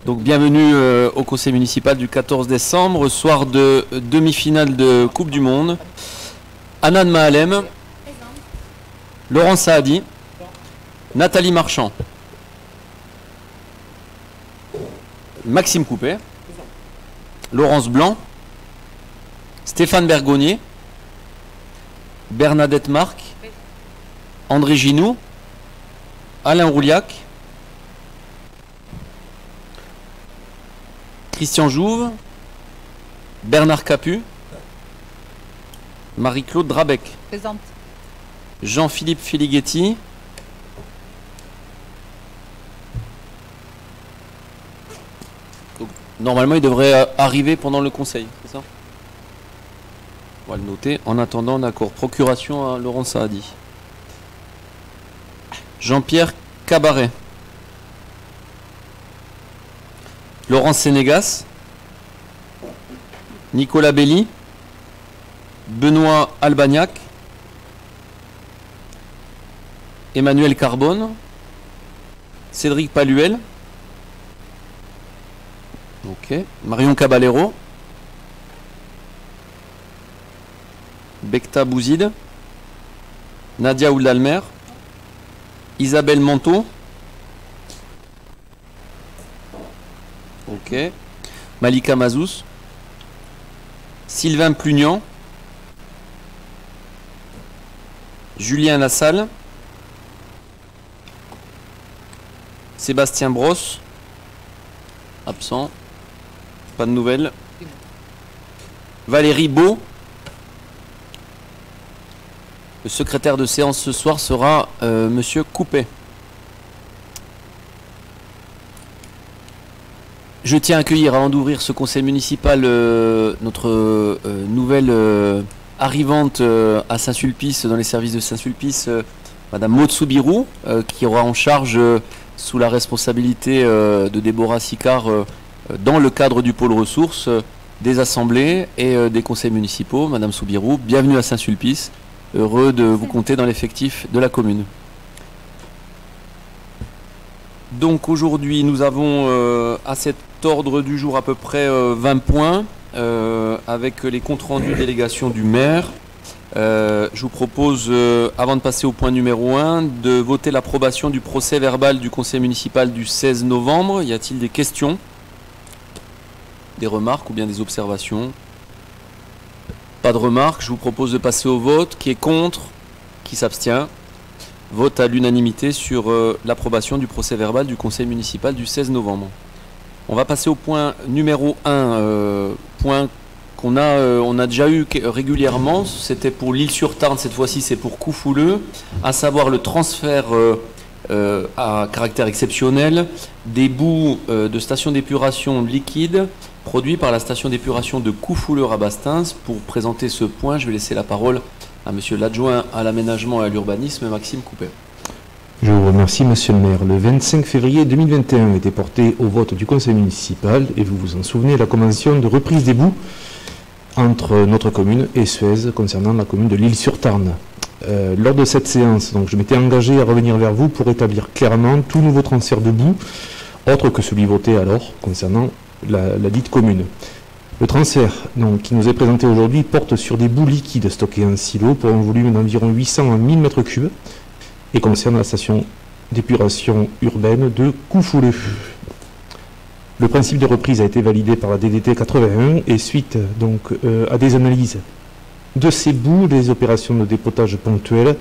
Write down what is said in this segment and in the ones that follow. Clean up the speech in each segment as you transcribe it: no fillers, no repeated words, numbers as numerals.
Donc bienvenue au conseil municipal du 14 décembre, soir de demi-finale de Coupe du Monde. Anan Mahalem, Laurent Saadi, Nathalie Marchand, Maxime Coupet, Laurence Blanc, Stéphane Bergonnier, Bernadette Marc, André Ginoux, Alain Rouliac, Christian Jouve, Bernard Capu, Marie-Claude Drabec. Présente. Jean-Philippe Filighetti. Donc, normalement, il devrait arriver pendant le conseil, c'est ça? On va le noter. En attendant, d'accord. Procuration à Laurent Saadi. Jean-Pierre Cabaret. Laurence Sénégas, Nicolas Belli, Benoît Albagnac, Emmanuel Carbone, Cédric Paluel, ok, Marion Caballero, Bekta Bouzid, Nadia Oulalmer, Isabelle Manteau, ok, Malika Mazous, Sylvain Plugnan, Julien Lassalle, Sébastien Brosse, absent, pas de nouvelles, Valérie Beau. Le secrétaire de séance ce soir sera Monsieur Coupet. Je tiens à accueillir, avant d'ouvrir ce conseil municipal, notre nouvelle arrivante à Saint-Sulpice, dans les services de Saint-Sulpice, Madame Maud Soubirou, qui aura en charge, sous la responsabilité de Déborah Sicard, dans le cadre du pôle ressources, des assemblées et des conseils municipaux. Madame Soubirou, bienvenue à Saint-Sulpice, heureux de vous compter dans l'effectif de la commune. Donc aujourd'hui, nous avons à cet ordre du jour à peu près 20 points avec les comptes rendus délégation du maire. Je vous propose, avant de passer au point numéro 1, de voter l'approbation du procès verbal du conseil municipal du 16 novembre. Y a-t-il des questions, des remarques ou bien des observations? Pas de remarques. Je vous propose de passer au vote. Qui est contre? Qui s'abstient? Vote à l'unanimité sur l'approbation du procès verbal du conseil municipal du 16 novembre. On va passer au point numéro 1, point qu'on a, on a déjà eu régulièrement. C'était pour l'Île-sur-Tarn, cette fois-ci c'est pour Coufouleux, à savoir le transfert à caractère exceptionnel des boues de station d'épuration liquide produits par la station d'épuration de Coufouleux-Rabastens. Pour présenter ce point, je vais laisser la parole à Monsieur l'adjoint à l'aménagement et à l'urbanisme, Maxime Coupet. Je vous remercie, Monsieur le maire. Le 25 février 2021 a été porté au vote du conseil municipal, et vous vous en souvenez, la convention de reprise des boues entre notre commune et Suez concernant la commune de l'Île-sur-Tarn. Lors de cette séance, donc, je m'étais engagé à revenir vers vous pour établir clairement tout nouveau transfert de boue, autre que celui voté alors concernant la dite commune. Le transfert donc, qui nous est présenté aujourd'hui porte sur des boues liquides stockées en silo pour un volume d'environ 800 à 1000 m3 et concerne la station d'épuration urbaine de Coufouleux. Le principe de reprise a été validé par la DDT 81 et suite donc, à des analyses de ces boues, les opérations de dépotage ponctuelles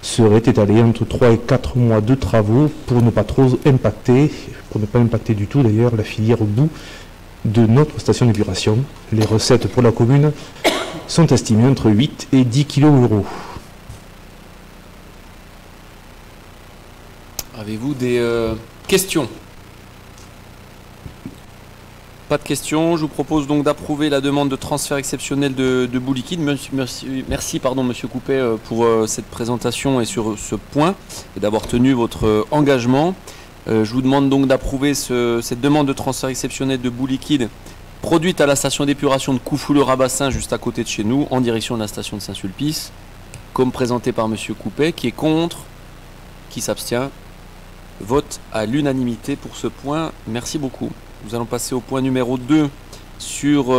seraient étalées entre 3 et 4 mois de travaux pour ne pas trop impacter, pour ne pas impacter du tout d'ailleurs la filière boue de notre station d'épuration. Les recettes pour la commune sont estimées entre 8 et 10 kg. Avez-vous des questions? Pas de questions. Je vous propose donc d'approuver la demande de transfert exceptionnel de boue liquide. Merci pardon, Monsieur Coupet, pour cette présentation et sur ce point, et d'avoir tenu votre engagement. Je vous demande donc d'approuver cette demande de transfert exceptionnel de boue liquide produite à la station d'épuration de Coufouleux-Rabastens, juste à côté de chez nous, en direction de la station de Saint-Sulpice, comme présenté par Monsieur Coupet. Qui est contre? Qui s'abstient? Vote à l'unanimité pour ce point. Merci beaucoup. nous allons passer au point numéro 2 sur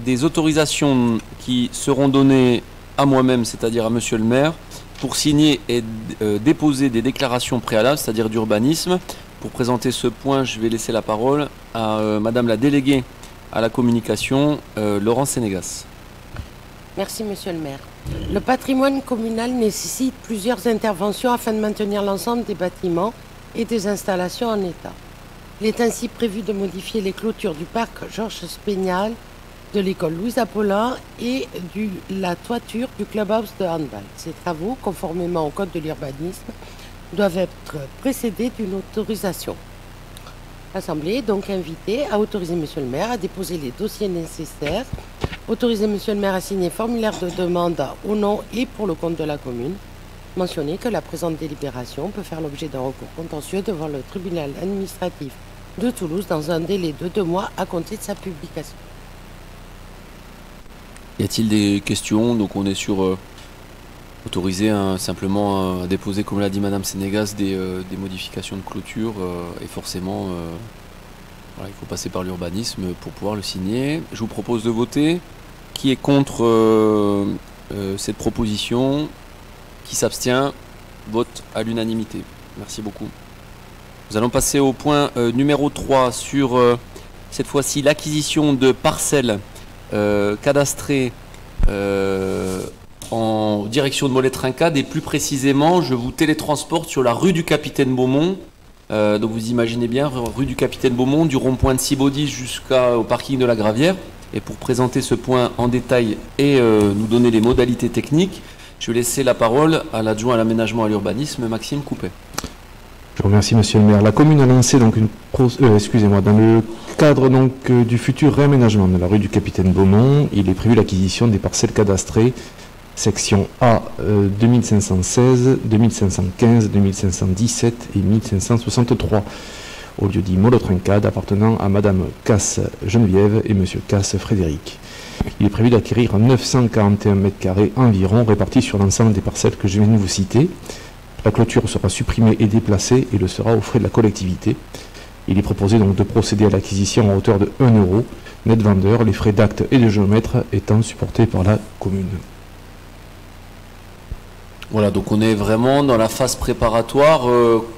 des autorisations qui seront données à moi-même, c'est-à-dire à monsieur le maire, pour signer et déposer des déclarations préalables, c'est-à-dire d'urbanisme. Pour présenter ce point, je vais laisser la parole à madame la déléguée à la communication, Laurence Sénégas. Merci monsieur le maire. Le patrimoine communal nécessite plusieurs interventions afin de maintenir l'ensemble des bâtiments et des installations en état. Il est ainsi prévu de modifier les clôtures du parc Georges Spénial, de l'école Louise Apollin et la toiture du clubhouse de handball. Ces travaux, conformément au code de l'urbanisme, doivent être précédés d'une autorisation. L'Assemblée est donc invitée à autoriser monsieur le maire à déposer les dossiers nécessaires, autoriser monsieur le maire à signer formulaire de demande au nom et pour le compte de la commune, mentionner que la présente délibération peut faire l'objet d'un recours contentieux devant le tribunal administratif de Toulouse dans un délai de 2 mois à compter de sa publication. Y a-t-il des questions? Donc on est sur autoriser simplement à déposer, comme l'a dit madame Sénégas, des modifications de clôture et forcément voilà, il faut passer par l'urbanisme pour pouvoir le signer. Je vous propose de voter. Qui est contre cette proposition? Qui s'abstient? Vote à l'unanimité. Merci beaucoup. Nous allons passer au point numéro 3 sur cette fois-ci l'acquisition de parcelles cadastrées en direction de Mollet-Trincade et plus précisément je vous télétransporte sur la rue du Capitaine Beaumont. Donc vous imaginez bien, rue du Capitaine Beaumont, du rond-point de Cibaudis jusqu'au parking de la Gravière. Et pour présenter ce point en détail et nous donner les modalités techniques, je vais laisser la parole à l'adjoint à l'aménagement et à l'urbanisme, Maxime Coupet. Je vous remercie monsieur le maire. La commune a lancé donc dans le cadre donc du futur réaménagement de la rue du Capitaine Beaumont, il est prévu l'acquisition des parcelles cadastrées section A 2516, 2515, 2517 et 1563 au lieu dit Mollet-Trincade appartenant à madame Casse Geneviève et monsieur Casse Frédéric. Il est prévu d'acquérir 941 m² environ répartis sur l'ensemble des parcelles que je viens de vous citer. La clôture sera supprimée et déplacée et le sera aux frais de la collectivité. Il est proposé donc de procéder à l'acquisition à hauteur de 1 €, net vendeur, les frais d'acte et de géomètre étant supportés par la commune. Voilà, donc on est vraiment dans la phase préparatoire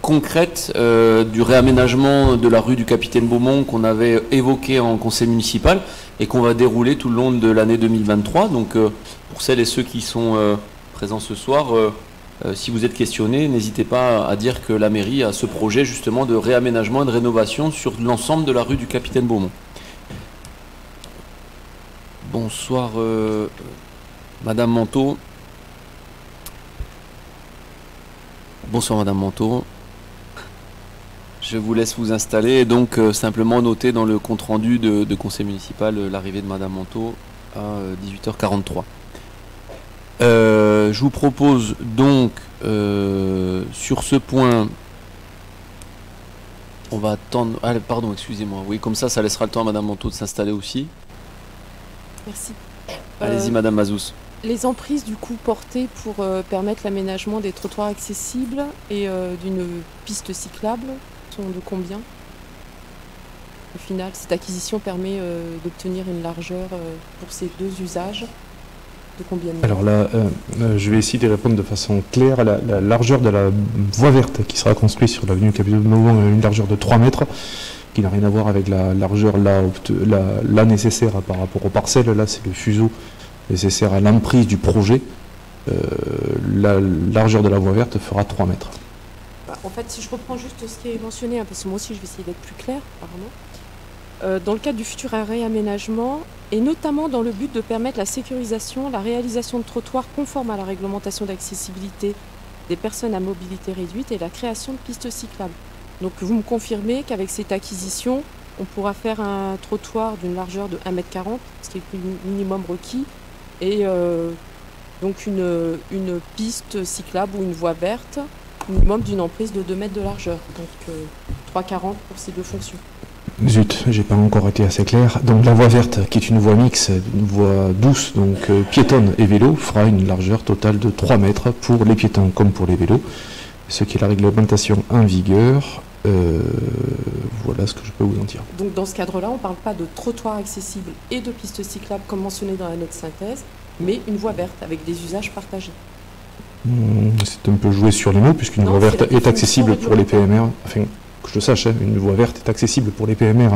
concrète du réaménagement de la rue du Capitaine Beaumont qu'on avait évoqué en conseil municipal et qu'on va dérouler tout le long de l'année 2023. Donc pour celles et ceux qui sont présents ce soir, si vous êtes questionné, n'hésitez pas à dire que la mairie a ce projet justement de réaménagement et de rénovation sur l'ensemble de la rue du Capitaine Beaumont. Bonsoir madame Manteau. Bonsoir madame Manteau. Je vous laisse vous installer et donc simplement noter dans le compte rendu de conseil municipal l'arrivée de madame Manteau à 18h43. Je vous propose donc sur ce point, on va attendre. Ah, pardon, excusez-moi. Oui, comme ça laissera le temps à madame Manteau de s'installer aussi. Merci. Allez-y madame Mazous. Les emprises du coup portées pour permettre l'aménagement des trottoirs accessibles et d'une piste cyclable sont de combien? Au final, cette acquisition permet d'obtenir une largeur pour ces deux usages de combien de mètres? Alors là, je vais essayer de répondre de façon claire. La largeur de la voie verte qui sera construite sur l'avenue Capitaine Beaumont a une largeur de 3 mètres, qui n'a rien à voir avec la largeur là nécessaire par rapport aux parcelles. Là, c'est le fuseau nécessaire à l'emprise du projet. La largeur de la voie verte fera 3 mètres. En fait, si je reprends juste ce qui est mentionné, parce que moi aussi je vais essayer d'être plus clair, apparemment. Dans le cadre du futur réaménagement, et notamment dans le but de permettre la sécurisation, la réalisation de trottoirs conformes à la réglementation d'accessibilité des personnes à mobilité réduite et la création de pistes cyclables. Donc vous me confirmez qu'avec cette acquisition, on pourra faire un trottoir d'une largeur de 1,40 m, ce qui est le minimum requis, et donc une piste cyclable ou une voie verte, minimum d'une emprise de 2 mètres de largeur. Donc 3,40 pour ces deux fonctions. Zut, j'ai pas encore été assez clair. Donc la voie verte, qui est une voie mixte, une voie douce, donc piétonne et vélo, fera une largeur totale de 3 mètres pour les piétons comme pour les vélos. Ce qui est la réglementation en vigueur Voilà ce que je peux vous en dire. Donc dans ce cadre-là, on ne parle pas de trottoir accessible et de pistes cyclables comme mentionné dans la note synthèse, mais une voie verte avec des usages partagés. C'est un peu joué sur les mots, puisqu'une voie verte est accessible pour les PMR. Enfin, que je sache, hein, une voie verte est accessible pour les PMR,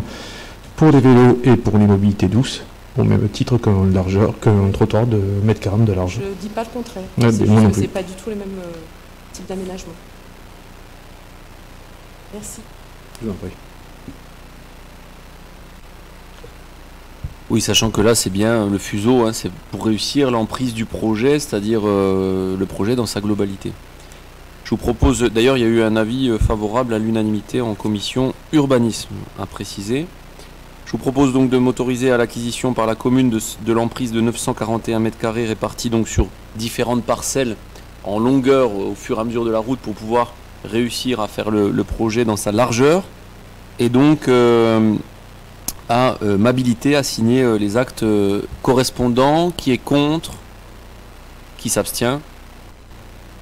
pour les vélos et pour les mobilités douces, au même titre qu'un trottoir de 1,40 m de large. Je ne dis pas le contraire. Ouais, c'est moi non juste que plus. ce n'est pas du tout les mêmes types d'aménagement. Merci. Je vous en prie. Oui, sachant que là, c'est bien le fuseau, hein, c'est pour réussir l'emprise du projet, c'est-à-dire le projet dans sa globalité. Je vous propose, d'ailleurs, il y a eu un avis favorable à l'unanimité en commission urbanisme, à préciser. Je vous propose donc de m'autoriser à l'acquisition par la commune de l'emprise de 941 m² répartie donc sur différentes parcelles en longueur au fur et à mesure de la route pour pouvoir réussir à faire le projet dans sa largeur. Et donc à m'habiliter à signer les actes correspondants. Qui est contre, qui s'abstient.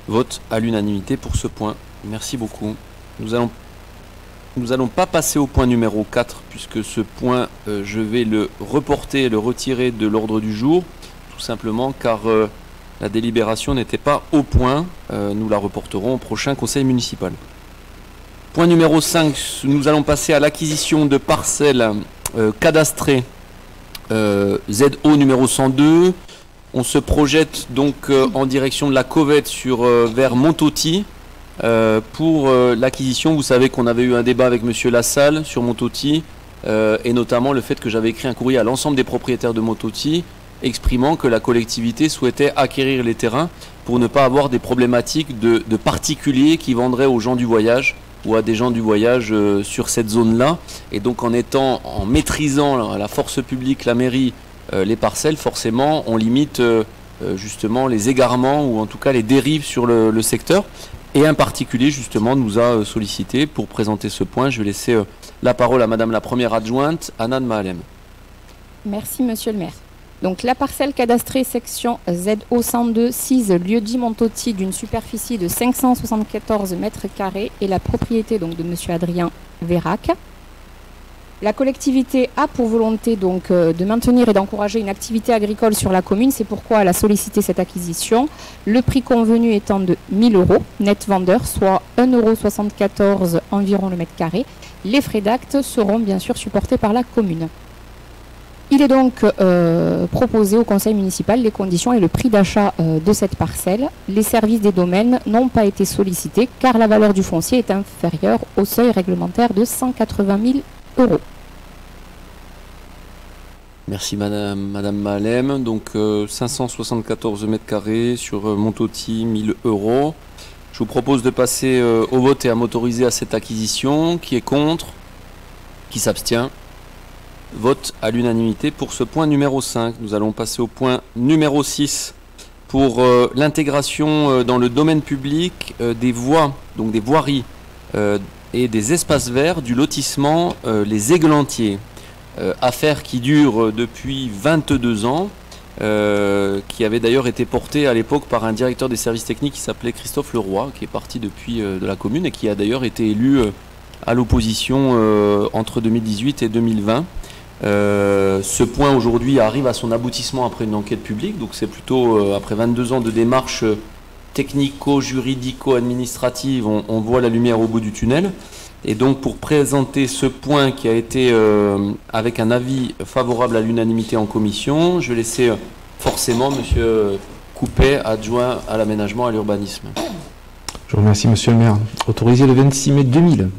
Vote à l'unanimité pour ce point. Merci beaucoup. Nous allons pas passer au point numéro 4 puisque ce point je vais le reporter et le retirer de l'ordre du jour, tout simplement car la délibération n'était pas au point. Nous la reporterons au prochain conseil municipal. Point numéro 5, nous allons passer à l'acquisition de parcelles cadastrées ZO numéro 102. On se projette donc en direction de la Covette vers Montauty pour l'acquisition. Vous savez qu'on avait eu un débat avec monsieur Lassalle sur Montauty et notamment le fait que j'avais écrit un courrier à l'ensemble des propriétaires de Montauty exprimant que la collectivité souhaitait acquérir les terrains pour ne pas avoir des problématiques de particuliers qui vendraient aux gens du voyage ou à des gens du voyage sur cette zone-là. Et donc en maîtrisant la force publique, la mairie, les parcelles, forcément, on limite justement les égarements ou en tout cas les dérives sur le secteur. Et un particulier justement nous a sollicité pour présenter ce point. Je vais laisser la parole à Madame la première adjointe, Anna de Mahalem. Merci Monsieur le maire. Donc la parcelle cadastrée section ZO 102 6 lieu-dit Montauty d'une superficie de 574 m² est la propriété donc de Monsieur Adrien Vérac. La collectivité a pour volonté donc de maintenir et d'encourager une activité agricole sur la commune. C'est pourquoi elle a sollicité cette acquisition. Le prix convenu étant de 1 000 € net vendeur, soit 1,74 € environ le mètre carré. Les frais d'acte seront bien sûr supportés par la commune. Il est donc proposé au conseil municipal les conditions et le prix d'achat de cette parcelle. Les services des domaines n'ont pas été sollicités car la valeur du foncier est inférieure au seuil réglementaire de 180 000 €. Merci Madame Mahalem. Donc 574 m² sur Montauty, 1 000 €. Je vous propose de passer au vote et à m'autoriser à cette acquisition. Qui est contre? Qui s'abstient? Vote à l'unanimité pour ce point numéro 5. Nous allons passer au point numéro 6 pour l'intégration dans le domaine public des voies, donc des voiries et des espaces verts du lotissement Les Églantiers. Affaire qui dure depuis 22 ans, qui avait d'ailleurs été portée à l'époque par un directeur des services techniques qui s'appelait Christophe Leroy, qui est parti depuis de la commune et qui a d'ailleurs été élu à l'opposition entre 2018 et 2020. Ce point aujourd'hui arrive à son aboutissement après une enquête publique, donc c'est plutôt après 22 ans de démarches technico-juridico-administratives, on voit la lumière au bout du tunnel. Et donc pour présenter ce point qui a été avec un avis favorable à l'unanimité en commission, je vais laisser forcément Monsieur Coupet, adjoint à l'aménagement et à l'urbanisme. Je vous remercie Monsieur le maire. Autorisé le 26 mai 2000.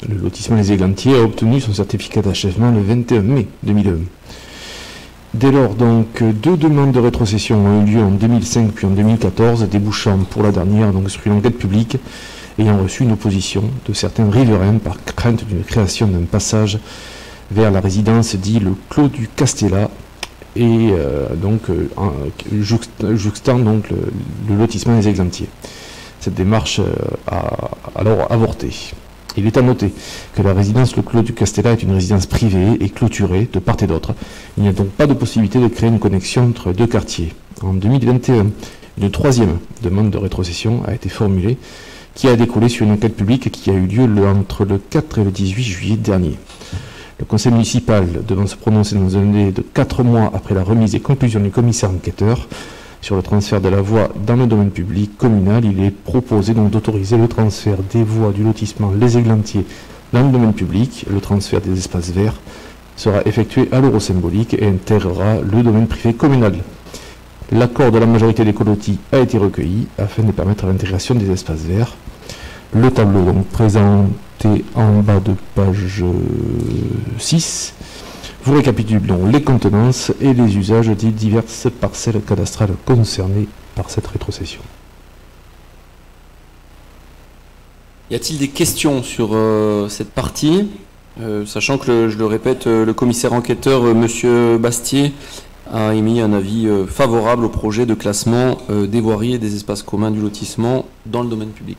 Le lotissement Les Églantiers a obtenu son certificat d'achèvement le 21 mai 2001. Dès lors, donc, 2 demandes de rétrocession ont eu lieu en 2005 puis en 2014, débouchant pour la dernière donc, sur une enquête publique ayant reçu une opposition de certains riverains par crainte d'une création d'un passage vers la résidence dit le Clos du Castellat et jouxtant donc le lotissement Les Églantiers. Cette démarche a alors avorté. Il est à noter que la résidence Le Clos du Castellat est une résidence privée et clôturée de part et d'autre. Il n'y a donc pas de possibilité de créer une connexion entre deux quartiers. En 2021, une 3e demande de rétrocession a été formulée qui a découlé sur une enquête publique qui a eu lieu entre le 4 et le 18 juillet dernier. Le conseil municipal devant se prononcer dans un délai de 4 mois après la remise des conclusions du commissaire enquêteur sur le transfert de la voie dans le domaine public communal, il est proposé donc d'autoriser le transfert des voies du lotissement Les Églantiers dans le domaine public. Le transfert des espaces verts sera effectué à l'euro symbolique et intégrera le domaine privé communal. L'accord de la majorité des colotis a été recueilli afin de permettre l'intégration des espaces verts. Le tableau donc présenté en bas de page 6 vous récapitule donc les contenances et les usages des diverses parcelles cadastrales concernées par cette rétrocession. Y a-t-il des questions sur cette partie, sachant que, je le répète, le commissaire enquêteur, Monsieur Bastier, a émis un avis favorable au projet de classement des voiries et des espaces communs du lotissement dans le domaine public.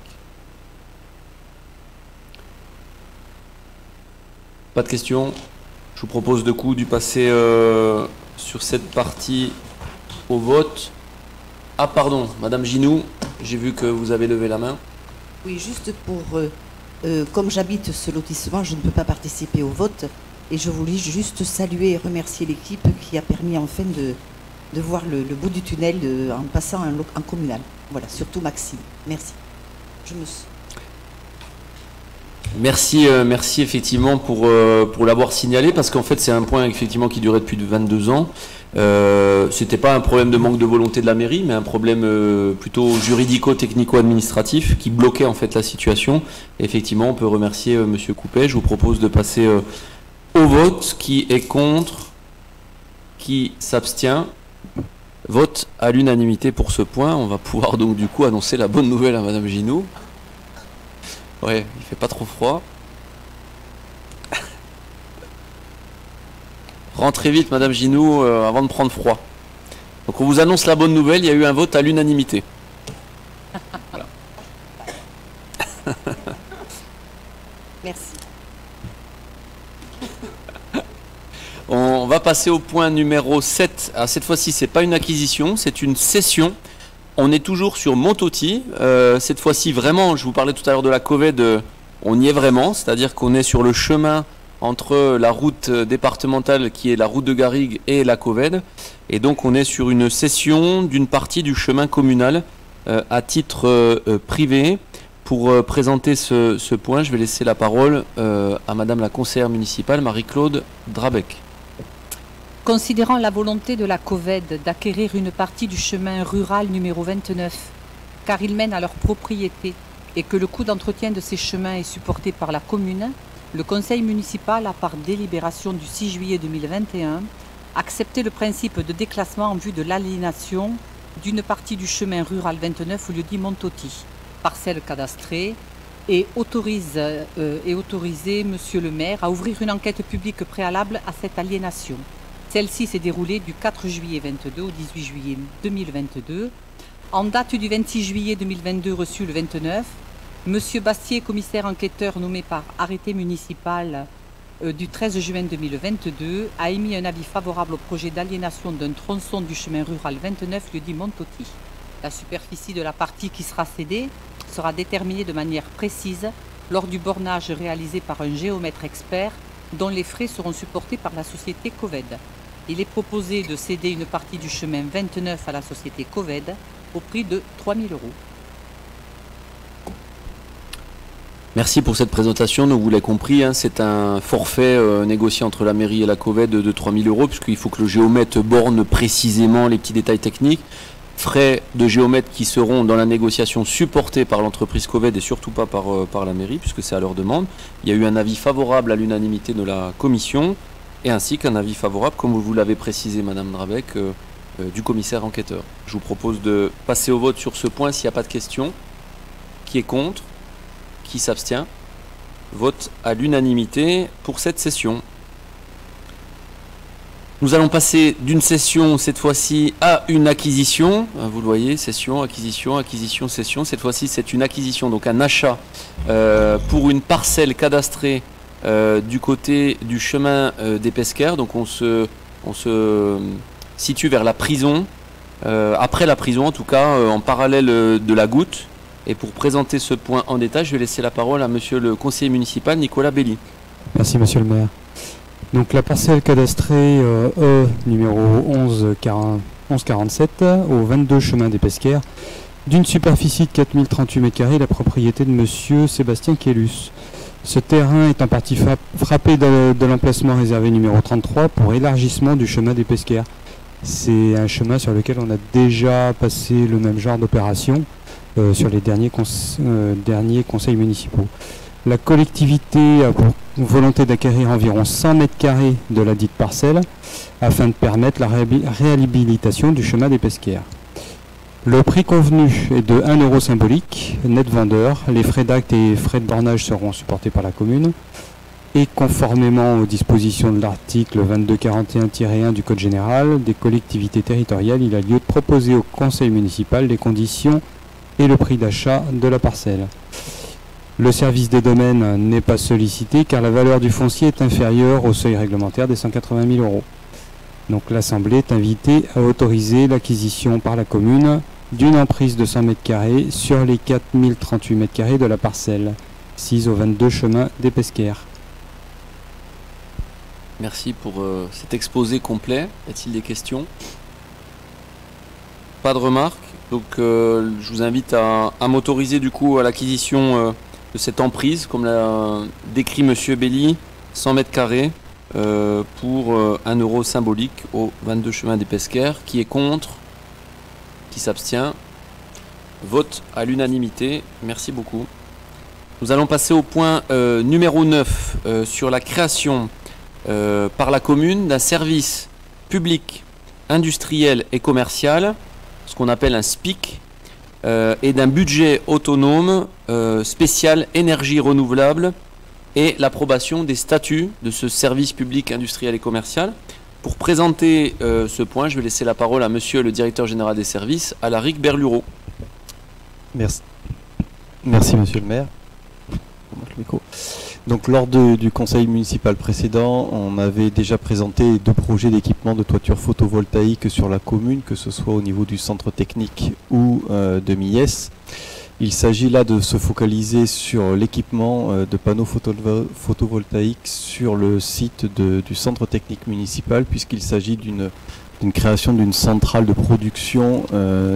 Pas de questions. Je vous propose de coup de passer sur cette partie au vote. Ah pardon, Madame Ginou, j'ai vu que vous avez levé la main. Oui, juste pour... comme j'habite ce lotissement, je ne peux pas participer au vote. Et je voulais juste saluer et remercier l'équipe qui a permis enfin de voir le bout du tunnel en passant en communal. Voilà, surtout Maxime. Merci. Merci effectivement pour l'avoir signalé, parce qu'en fait c'est un point effectivement qui durait depuis 22 ans. C'était pas un problème de manque de volonté de la mairie, mais un problème plutôt juridico-technico-administratif qui bloquait en fait la situation. Et effectivement, on peut remercier Monsieur Coupet. Je vous propose de passer au vote. Qui est contre? Qui s'abstient? Vote à l'unanimité pour ce point. On va pouvoir donc du coup annoncer la bonne nouvelle à Madame Ginou. Ouais, il fait pas trop froid. Rentrez vite, Madame Ginou, avant de prendre froid. Donc on vous annonce la bonne nouvelle, il y a eu un vote à l'unanimité. Voilà. Merci. On va passer au point numéro 7. Alors cette fois-ci, c'est pas une acquisition, c'est une cession. On est toujours sur Montauty. Cette fois-ci, vraiment, je vous parlais tout à l'heure de la Coved, on y est vraiment. C'est-à-dire qu'on est sur le chemin entre la route départementale qui est la route de Garrigues et la Coved. Et donc on est sur une cession d'une partie du chemin communal à titre privé. Pour présenter ce point, je vais laisser la parole à Madame la conseillère municipale Marie-Claude Drabec. Considérant la volonté de la Coved d'acquérir une partie du chemin rural numéro 29, car il mène à leur propriété et que le coût d'entretien de ces chemins est supporté par la commune, le conseil municipal a, par délibération du 6 juillet 2021, accepté le principe de déclassement en vue de l'aliénation d'une partie du chemin rural 29 au lieu-dit Montauty, parcelle cadastrée, et autorisé Monsieur le maire à ouvrir une enquête publique préalable à cette aliénation. Celle-ci s'est déroulée du 4 juillet 22 au 18 juillet 2022. En date du 26 juillet 2022, reçu le 29, Monsieur Bastier, commissaire enquêteur nommé par arrêté municipal du 13 juin 2022, a émis un avis favorable au projet d'aliénation d'un tronçon du chemin rural 29, lieu-dit Montauty. La superficie de la partie qui sera cédée sera déterminée de manière précise lors du bornage réalisé par un géomètre expert dont les frais seront supportés par la société Coved. Il est proposé de céder une partie du chemin 29 à la société Coved au prix de 3 000 €. Merci pour cette présentation. Donc vous l'avez compris, hein, c'est un forfait négocié entre la mairie et la Coved de 3 000 €, puisqu'il faut que le géomètre borne précisément les petits détails techniques. Frais de géomètre qui seront dans la négociation supportés par l'entreprise Coved et surtout pas par la mairie, puisque c'est à leur demande. Il y a eu un avis favorable à l'unanimité de la commission, et ainsi qu'un avis favorable, comme vous l'avez précisé Madame Drabec, du commissaire enquêteur. Je vous propose de passer au vote sur ce point s'il n'y a pas de questions. Qui est contre? Qui s'abstient? Vote à l'unanimité pour cette session. Nous allons passer d'une session, cette fois-ci, à une acquisition. Vous le voyez, session, acquisition, acquisition, session. Cette fois-ci, c'est une acquisition, donc un achat pour une parcelle cadastrée du côté du chemin des Pesquères. Donc on se situe vers la prison, après la prison en tout cas, en parallèle de la Goutte. Et pour présenter ce point en détail, je vais laisser la parole à monsieur le conseiller municipal Nicolas Belli. Merci monsieur le maire. Donc la parcelle cadastrée E numéro 1147 au 22 chemin des Pesquères, d'une superficie de 4038 m², la propriété de monsieur Sébastien Kélus. Ce terrain est en partie frappé de l'emplacement réservé numéro 33 pour élargissement du chemin des Pesquères. C'est un chemin sur lequel on a déjà passé le même genre d'opération sur les derniers conseils municipaux. La collectivité a pour volonté d'acquérir environ 100 m² de la dite parcelle afin de permettre la réhabilitation du chemin des Pesquères. Le prix convenu est de 1 € symbolique, net vendeur. Les frais d'acte et frais de bornage seront supportés par la commune. Et conformément aux dispositions de l'article 2241-1 du Code général des collectivités territoriales, il a lieu de proposer au conseil municipal les conditions et le prix d'achat de la parcelle. Le service des domaines n'est pas sollicité car la valeur du foncier est inférieure au seuil réglementaire des 180 000 €. Donc l'Assemblée est invitée à autoriser l'acquisition par la commune d'une emprise de 100 m² sur les 4038 m² de la parcelle, sise au 22 chemin des Pesquères. Merci pour cet exposé complet. Y a-t-il des questions? Pas de remarques. Donc je vous invite à m'autoriser du coup à l'acquisition de cette emprise, comme l'a décrit monsieur Belli, 100 m² pour 1 € symbolique au 22 chemin des Pesquères. Qui est contre? Qui s'abstient? Vote à l'unanimité. Merci beaucoup. Nous allons passer au point numéro 9 sur la création par la commune d'un service public, industriel et commercial, ce qu'on appelle un SPIC, et d'un budget autonome spécial énergie renouvelable et l'approbation des statuts de ce service public industriel et commercial. Pour présenter ce point, je vais laisser la parole à monsieur le directeur général des services, Alaric Berlureau. Merci. Merci monsieur le maire. Donc lors du conseil municipal précédent, on avait déjà présenté 2 projets d'équipement de toiture photovoltaïque sur la commune, que ce soit au niveau du centre technique ou de Milles. Il s'agit là de se focaliser sur l'équipement de panneaux photovoltaïques sur le site du centre technique municipal, puisqu'il s'agit d'une création d'une centrale de production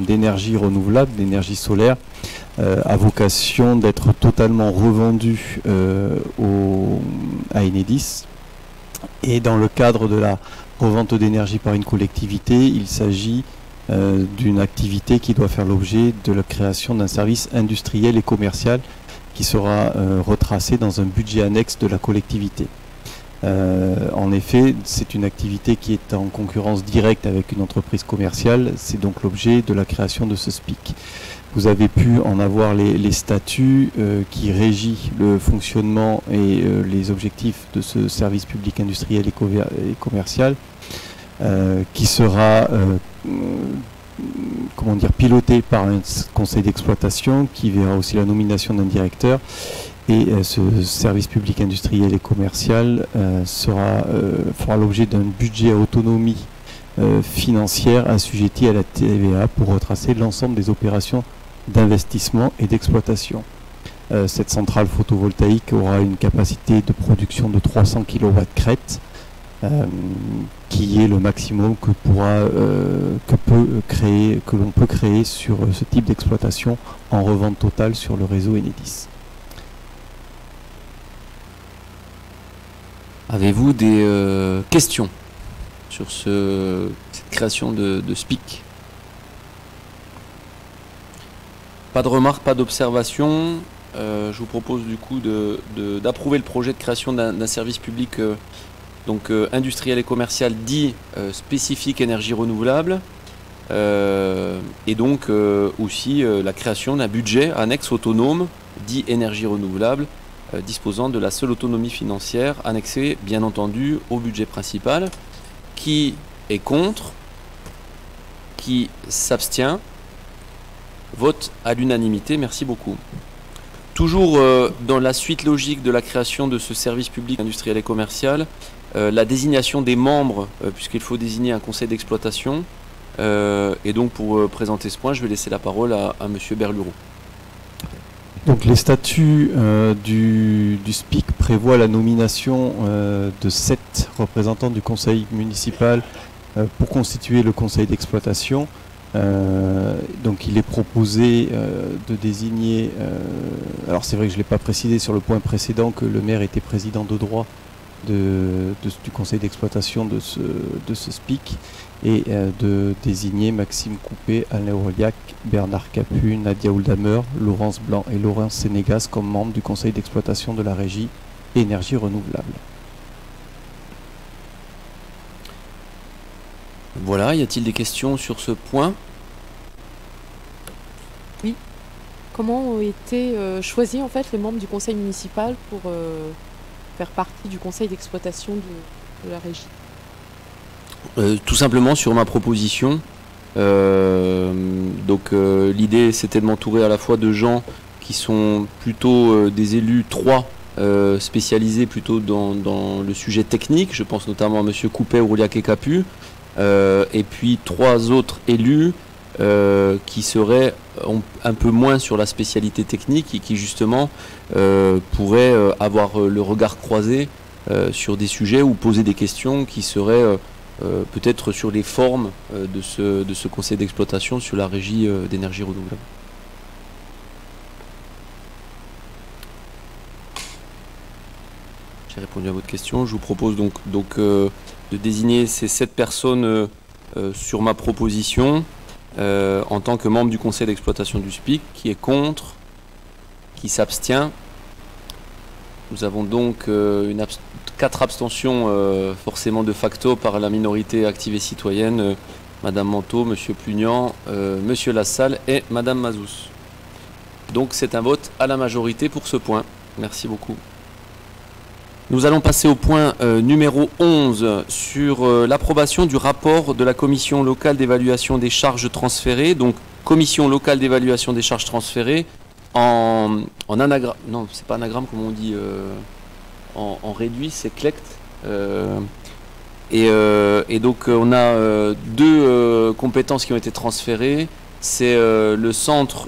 d'énergie renouvelable, d'énergie solaire, à vocation d'être totalement revendue à Enedis. Et dans le cadre de la revente d'énergie par une collectivité, il s'agit d'une activité qui doit faire l'objet de la création d'un service industriel et commercial qui sera retracé dans un budget annexe de la collectivité. En effet, c'est une activité qui est en concurrence directe avec une entreprise commerciale, c'est donc l'objet de la création de ce SPIC. Vous avez pu en avoir les statuts qui régissent le fonctionnement et les objectifs de ce service public industriel et commercial, qui sera piloté par un conseil d'exploitation qui verra aussi la nomination d'un directeur. Et ce service public industriel et commercial fera l'objet d'un budget à autonomie financière assujetti à la TVA pour retracer l'ensemble des opérations d'investissement et d'exploitation. Cette centrale photovoltaïque aura une capacité de production de 300 kW crête, qui est le maximum que l'on peut créer sur ce type d'exploitation en revente totale sur le réseau Enedis. Avez-vous des questions sur cette création de SPIC? Pas de remarques, pas d'observations. Je vous propose du coup d'approuver le projet de création d'un service public industriel et commercial dit spécifique énergie renouvelable, et donc aussi la création d'un budget annexe autonome dit énergie renouvelable, disposant de la seule autonomie financière annexée bien entendu au budget principal. Qui est contre? Qui s'abstient? Vote à l'unanimité. Merci beaucoup. Toujours dans la suite logique de la création de ce service public industriel et commercial, la désignation des membres, puisqu'il faut désigner un conseil d'exploitation. Et donc pour présenter ce point, je vais laisser la parole à monsieur Berlureau. Donc les statuts du SPIC prévoient la nomination de 7 représentants du conseil municipal pour constituer le conseil d'exploitation. Donc il est proposé de désigner, alors c'est vrai que je ne l'ai pas précisé sur le point précédent, que le maire était président de droit du conseil d'exploitation de ce SPIC, et de désigner Maxime Coupé, Alain Orliac, Bernard Capu, Nadia Ouldamer, Laurence Blanc et Laurence Sénégas comme membres du conseil d'exploitation de la régie énergie renouvelable. Voilà, y a-t-il des questions sur ce point? Oui. Comment ont été choisis en fait les membres du conseil municipal pour faire partie du conseil d'exploitation de la régie? Tout simplement sur ma proposition. L'idée c'était de m'entourer à la fois de gens qui sont plutôt des élus, 3 spécialisés plutôt dans le sujet technique. Je pense notamment à monsieur Coupet, Orliac et Capu. Et puis 3 autres élus qui seraient un peu moins sur la spécialité technique et qui justement pourraient avoir le regard croisé sur des sujets ou poser des questions qui seraient peut-être sur les formes de ce conseil d'exploitation sur la régie d'énergie renouvelable. J'ai répondu à votre question. Je vous propose donc de désigner ces 7 personnes sur ma proposition en tant que membre du conseil d'exploitation du SPIC. Qui est contre? Qui s'abstient? Nous avons donc 4 abstentions forcément de facto par la minorité active et citoyenne, Madame Manteau, Monsieur Plugnant, Monsieur Lassalle et Madame Mazous. Donc c'est un vote à la majorité pour ce point. Merci beaucoup. Nous allons passer au point numéro 11 sur l'approbation du rapport de la commission locale d'évaluation des charges transférées. Donc commission locale d'évaluation des charges transférées en anagramme, non c'est pas anagramme comme on dit, en réduit, c'est CLECT. Et donc on a 2 compétences qui ont été transférées. C'est le centre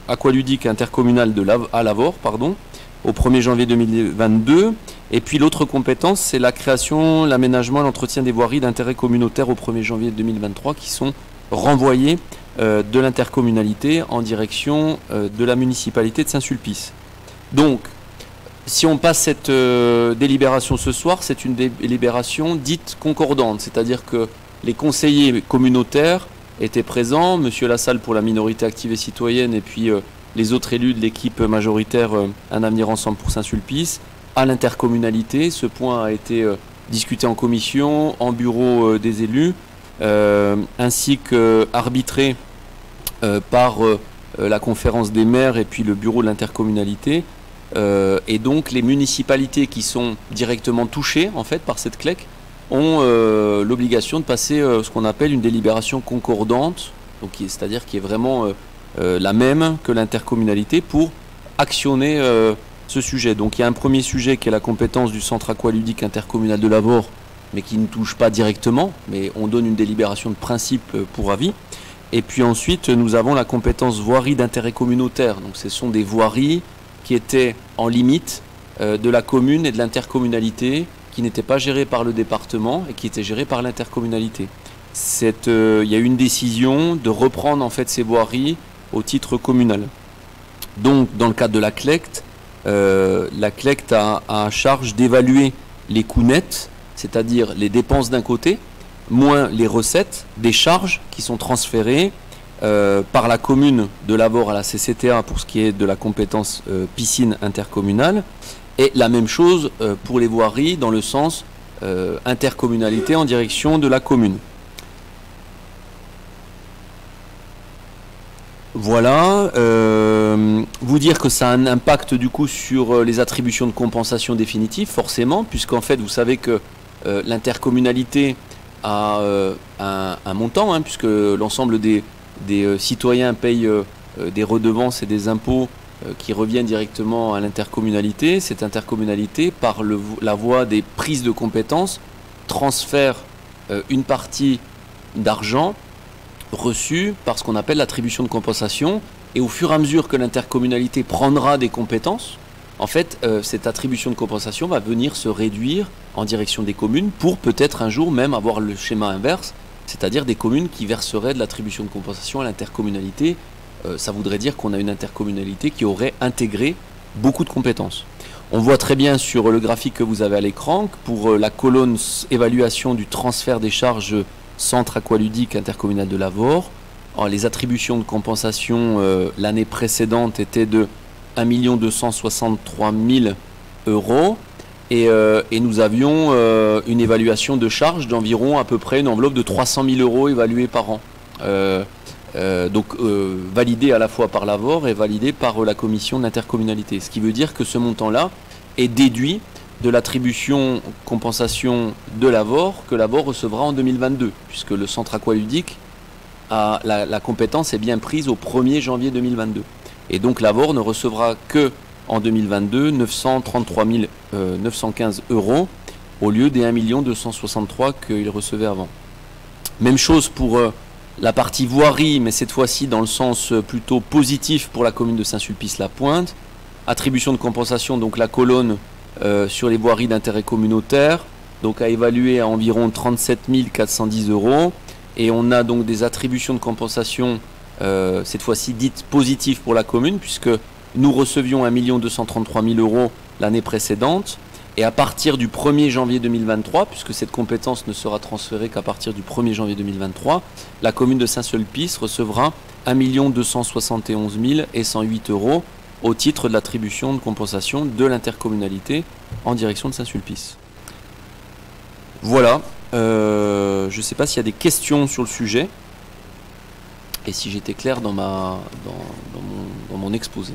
aqualudique intercommunal à Lavore, au 1er janvier 2022. Et puis l'autre compétence, c'est la création, l'aménagement, l'entretien des voiries d'intérêt communautaire au 1er janvier 2023 qui sont renvoyées de l'intercommunalité en direction de la municipalité de Saint-Sulpice. Donc, si on passe cette délibération ce soir, c'est une délibération dite concordante, c'est-à-dire que les conseillers communautaires étaient présents, Monsieur Lassalle pour la minorité active et citoyenne, et puis les autres élus de l'équipe majoritaire Un avenir ensemble pour Saint-Sulpice, à l'intercommunalité. Ce point a été discuté en commission, en bureau des élus, ainsi qu'arbitré par la conférence des maires et puis le bureau de l'intercommunalité. Et donc les municipalités qui sont directement touchées en fait par cette CLEC ont l'obligation de passer ce qu'on appelle une délibération concordante, c'est-à-dire qui est vraiment la même que l'intercommunalité pour actionner ce sujet. Donc il y a un premier sujet qui est la compétence du centre aqualudique intercommunal de Lavore, mais qui ne touche pas directement, mais on donne une délibération de principe pour avis. Et puis ensuite nous avons la compétence voirie d'intérêt communautaire. Donc ce sont des voiries qui étaient en limite de la commune et de l'intercommunalité, qui n'étaient pas gérées par le département et qui étaient gérées par l'intercommunalité. Il y a eu une décision de reprendre en fait ces voiries au titre communal. Donc dans le cadre de la CLECT a à charge d'évaluer les coûts nets, c'est-à-dire les dépenses d'un côté, moins les recettes des charges qui sont transférées par la commune de Lavore à la CCTA pour ce qui est de la compétence piscine intercommunale, et la même chose pour les voiries dans le sens intercommunalité en direction de la commune. Voilà, vous dire que ça a un impact du coup sur les attributions de compensation définitives, forcément, puisqu'en fait vous savez que l'intercommunalité a un montant, puisque l'ensemble des citoyens payent des redevances et des impôts qui reviennent directement à l'intercommunalité. Cette intercommunalité, par la voie des prises de compétences, transfère une partie d'argent reçu par ce qu'on appelle l'attribution de compensation, Et au fur et à mesure que l'intercommunalité prendra des compétences, en fait, cette attribution de compensation va venir se réduire en direction des communes pour peut-être un jour même avoir le schéma inverse, c'est-à-dire des communes qui verseraient de l'attribution de compensation à l'intercommunalité. Ça voudrait dire qu'on a une intercommunalité qui aurait intégré beaucoup de compétences. On voit très bien sur le graphique que vous avez à l'écran que pour la colonne évaluation du transfert des charges centre aqualudique intercommunal de Lavore, les attributions de compensation l'année précédente étaient de 1 263 000 euros et nous avions une évaluation de charges d'environ à peu près une enveloppe de 300 000 euros évaluée par an. Validé à la fois par Lavore et validé par la commission d'intercommunalité. Ce qui veut dire que ce montant-là est déduit de l'attribution compensation de Lavore que Lavore recevra en 2022, puisque le centre aqualudique, la compétence est bien prise au 1er janvier 2022. Et donc Lavore ne recevra que en 2022 933 915 euros au lieu des 1 263 000 qu'il recevait avant. Même chose pour la partie voirie, mais cette fois-ci dans le sens plutôt positif pour la commune de Saint-Sulpice-la-Pointe. Attribution de compensation, donc la colonne sur les voiries d'intérêt communautaire, donc à évaluer à environ 37 410 euros. Et on a donc des attributions de compensation, cette fois-ci dites positives pour la commune, puisque nous recevions 1 233 000 euros l'année précédente. Et à partir du 1er janvier 2023, puisque cette compétence ne sera transférée qu'à partir du 1er janvier 2023, la commune de Saint-Sulpice recevra 1 271 108 euros au titre de l'attribution de compensation de l'intercommunalité en direction de Saint-Sulpice. Voilà, je ne sais pas s'il y a des questions sur le sujet et si j'étais clair dans mon exposé.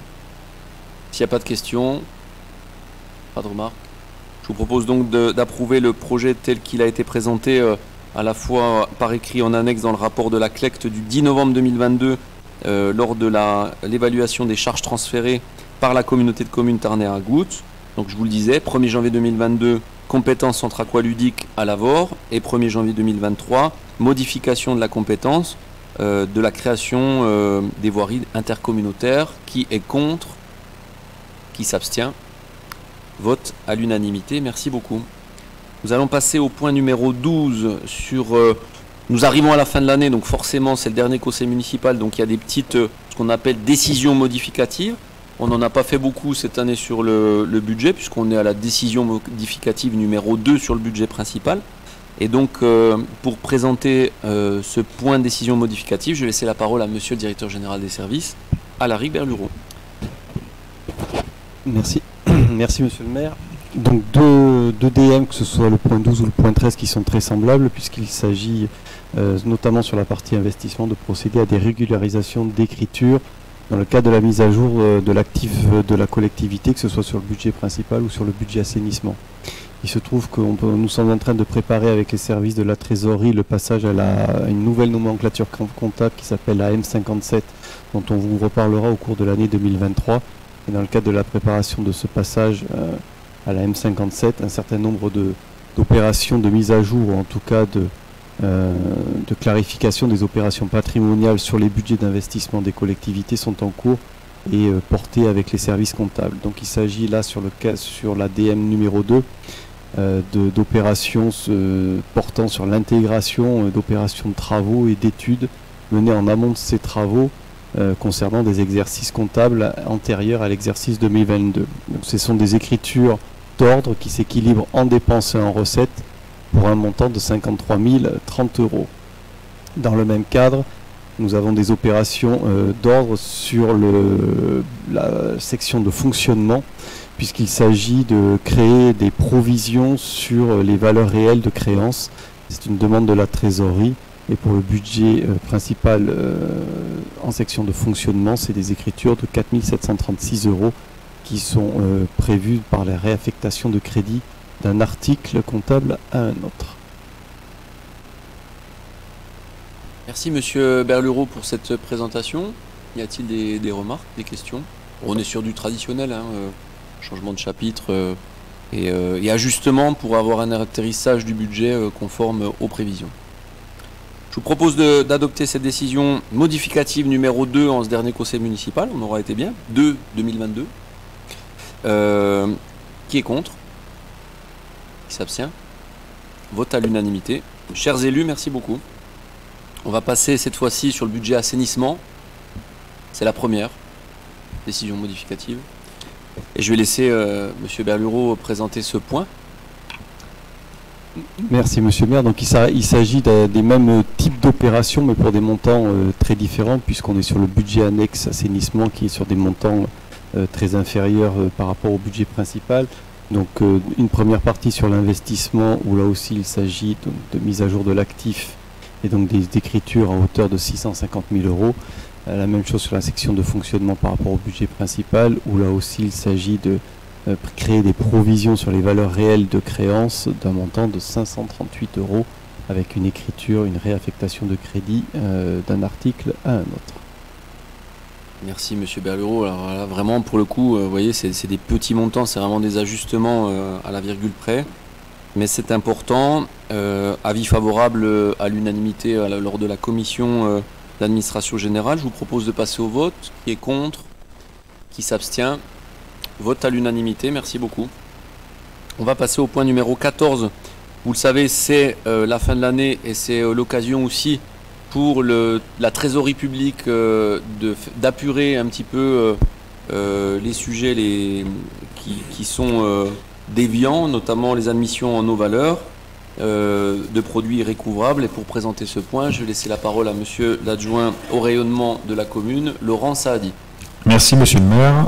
S'il n'y a pas de questions, pas de remarques. Je vous propose donc d'approuver le projet tel qu'il a été présenté à la fois par écrit en annexe dans le rapport de la CLECT du 10 novembre 2022 lors de l'évaluation des charges transférées par la communauté de communes Tarn-et-Garonne. Donc je vous le disais, 1er janvier 2022, compétence centre aqualudique à Lavore, et 1er janvier 2023, modification de la compétence de la création des voiries intercommunautaires. Qui est contre? Qui s'abstient? Vote à l'unanimité, merci beaucoup. Nous allons passer au point numéro 12 sur... nous arrivons à la fin de l'année, donc forcément c'est le dernier conseil municipal, donc il y a des petites, ce qu'on appelle décisions modificatives. On n'en a pas fait beaucoup cette année sur le budget, puisqu'on est à la décision modificative numéro 2 sur le budget principal. Et donc pour présenter ce point de décision modificative, je vais laisser la parole à monsieur le directeur général des services, Alaric Berlureau. Merci. Merci monsieur le maire. Donc deux DM, que ce soit le point 12 ou le point 13, qui sont très semblables, puisqu'il s'agit notamment sur la partie investissement de procéder à des régularisations d'écriture dans le cadre de la mise à jour de l'actif de la collectivité, que ce soit sur le budget principal ou sur le budget assainissement. Il se trouve que nous sommes en train de préparer avec les services de la trésorerie le passage à une nouvelle nomenclature comptable qui s'appelle la M57, dont on vous reparlera au cours de l'année 2023. Et dans le cadre de la préparation de ce passage à la M57, un certain nombre d'opérations de mise à jour, ou en tout cas de clarification des opérations patrimoniales sur les budgets d'investissement des collectivités sont en cours et portées avec les services comptables. Donc il s'agit là sur la DM numéro 2 d'opérations portant sur l'intégration d'opérations de travaux et d'études menées en amont de ces travaux concernant des exercices comptables antérieurs à l'exercice 2022. Donc, ce sont des écritures d'ordre qui s'équilibrent en dépenses et en recettes pour un montant de 53 030 euros. Dans le même cadre, nous avons des opérations d'ordre sur la section de fonctionnement, puisqu'il s'agit de créer des provisions sur les valeurs réelles de créances. C'est une demande de la trésorerie. Et pour le budget principal en section de fonctionnement, c'est des écritures de 4 736 euros qui sont prévues par la réaffectation de crédit d'un article comptable à un autre. Merci monsieur Berlureau pour cette présentation. Y a-t-il des remarques, des questions? On est sur du traditionnel, hein, changement de chapitre et ajustement pour avoir un atterrissage du budget conforme aux prévisions. Je vous propose d'adopter cette décision modificative numéro 2 en ce dernier conseil municipal. On aura été bien. 2/2022. Qui est contre? Qui s'abstient? Vote à l'unanimité. Chers élus, merci beaucoup. On va passer cette fois-ci sur le budget assainissement. C'est la première décision modificative. Et je vais laisser M. Berlureau présenter ce point. Merci Monsieur le maire. Donc il s'agit des mêmes types d'opérations mais pour des montants très différents puisqu'on est sur le budget annexe assainissement qui est sur des montants très inférieurs par rapport au budget principal. Donc une première partie sur l'investissement où là aussi il s'agit de mise à jour de l'actif et donc d'écriture à hauteur de 650 000 €. La même chose sur la section de fonctionnement par rapport au budget principal où là aussi il s'agit de créer des provisions sur les valeurs réelles de créances d'un montant de 538 € avec une écriture, une réaffectation de crédit d'un article à un autre. Merci Monsieur Berlureau. Alors là, vraiment pour le coup, vous voyez, c'est des petits montants, c'est vraiment des ajustements à la virgule près. Mais c'est important. Avis favorable à l'unanimité lors de la commission d'administration générale. Je vous propose de passer au vote. Qui est contre? Qui s'abstient? Vote à l'unanimité, merci beaucoup. On va passer au point numéro 14. Vous le savez, c'est la fin de l'année et c'est l'occasion aussi pour la trésorerie publique d'apurer un petit peu les sujets qui sont déviants, notamment les admissions en no-valeur de produits irrécouvrables. Et pour présenter ce point, je vais laisser la parole à monsieur l'adjoint au rayonnement de la commune, Laurent Saadi. Merci monsieur le maire.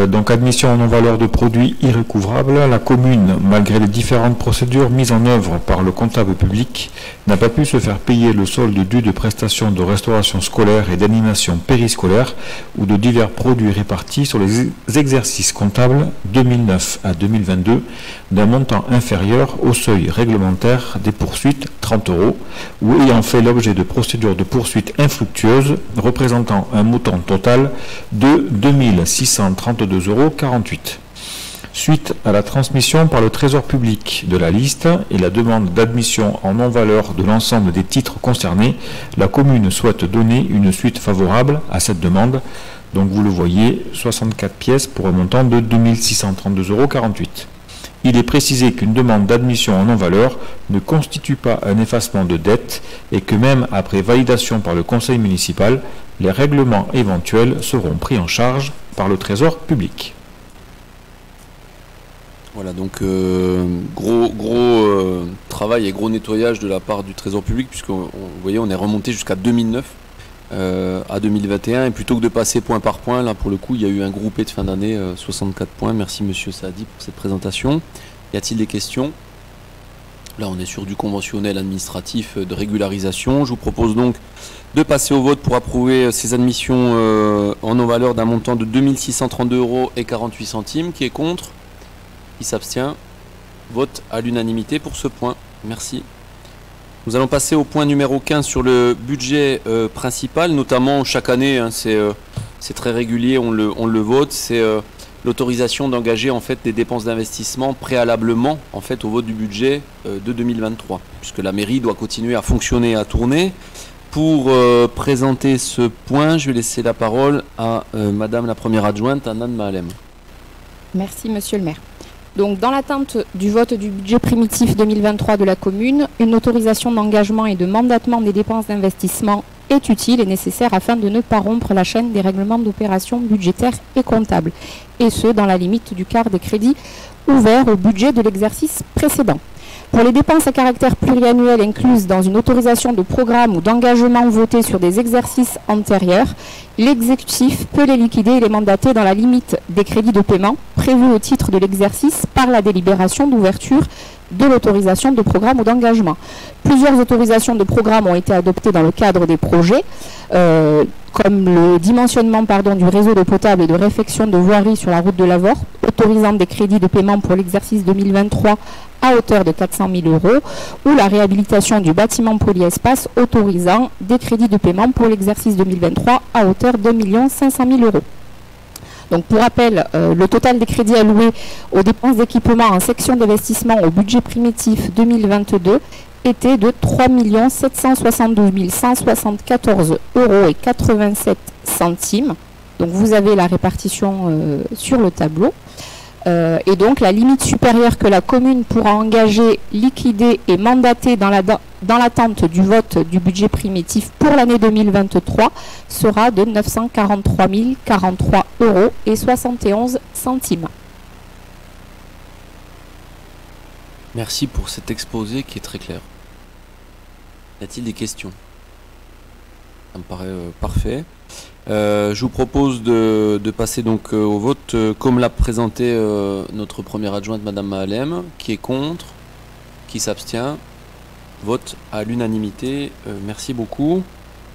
Donc admission en non-valeur de produits irrécouvrables, la commune, malgré les différentes procédures mises en œuvre par le comptable public, n'a pas pu se faire payer le solde dû de prestations de restauration scolaire et d'animation périscolaire ou de divers produits répartis sur les exercices comptables 2009 à 2022 d'un montant inférieur au seuil réglementaire des poursuites 30 € ou ayant fait l'objet de procédures de poursuite infructueuses représentant un montant total de 2632,48 €. Suite à la transmission par le Trésor public de la liste et la demande d'admission en non-valeur de l'ensemble des titres concernés, la commune souhaite donner une suite favorable à cette demande. Donc vous le voyez, 64 pièces pour un montant de 2632,48 €. Il est précisé qu'une demande d'admission en non-valeur ne constitue pas un effacement de dette et que même après validation par le conseil municipal, les règlements éventuels seront pris en charge par le Trésor public. Voilà, donc gros travail et gros nettoyage de la part du Trésor public, puisque vous voyez, on est remonté jusqu'à 2009 à 2021, et plutôt que de passer point par point, là pour le coup, il y a eu un groupé de fin d'année, 64 points. Merci Monsieur Saadi pour cette présentation. Y a-t-il des questions? Là, on est sur du conventionnel administratif de régularisation. Je vous propose donc de passer au vote pour approuver ces admissions en non-valeur d'un montant de 2632,48 €. Qui est contre? Qui s'abstient? Vote à l'unanimité pour ce point. Merci. Nous allons passer au point numéro 15 sur le budget principal, notamment chaque année, hein, c'est très régulier, on le vote, c'est l'autorisation d'engager en fait des dépenses d'investissement préalablement en fait au vote du budget de 2023, puisque la mairie doit continuer à fonctionner, à tourner. Pour présenter ce point, je vais laisser la parole à Madame la première adjointe, Anne Mahalem. Merci Monsieur le maire. Donc, dans l'attente du vote du budget primitif 2023 de la commune, une autorisation d'engagement et de mandatement des dépenses d'investissement est utile et nécessaire afin de ne pas rompre la chaîne des règlements d'opération budgétaires et comptables, et ce, dans la limite du quart des crédits ouverts au budget de l'exercice précédent. Pour les dépenses à caractère pluriannuel incluses dans une autorisation de programme ou d'engagement voté sur des exercices antérieurs, l'exécutif peut les liquider et les mandater dans la limite des crédits de paiement prévus au titre de l'exercice par la délibération d'ouverture de l'autorisation de programme ou d'engagement. Plusieurs autorisations de programme ont été adoptées dans le cadre des projets, comme le dimensionnement du réseau d'eau potable et de réfection de voirie sur la route de Lavore, autorisant des crédits de paiement pour l'exercice 2023 à hauteur de 400 000 €, ou la réhabilitation du bâtiment polyespace autorisant des crédits de paiement pour l'exercice 2023 à hauteur de 2 500 000 €. Donc pour rappel, le total des crédits alloués aux dépenses d'équipement en section d'investissement au budget primitif 2022 était de 3 772 174 € et 87 centimes. Donc vous avez la répartition sur le tableau. Et donc la limite supérieure que la commune pourra engager, liquider et mandater dans l'attente du vote du budget primitif pour l'année 2023 sera de 943 043 € et 71 centimes. Merci pour cet exposé qui est très clair. Y a-t-il des questions? Ça me paraît parfait. Je vous propose de passer donc au vote comme l'a présenté notre première adjointe, Madame Mahalem. Qui est contre? Qui s'abstient? Vote à l'unanimité. Merci beaucoup.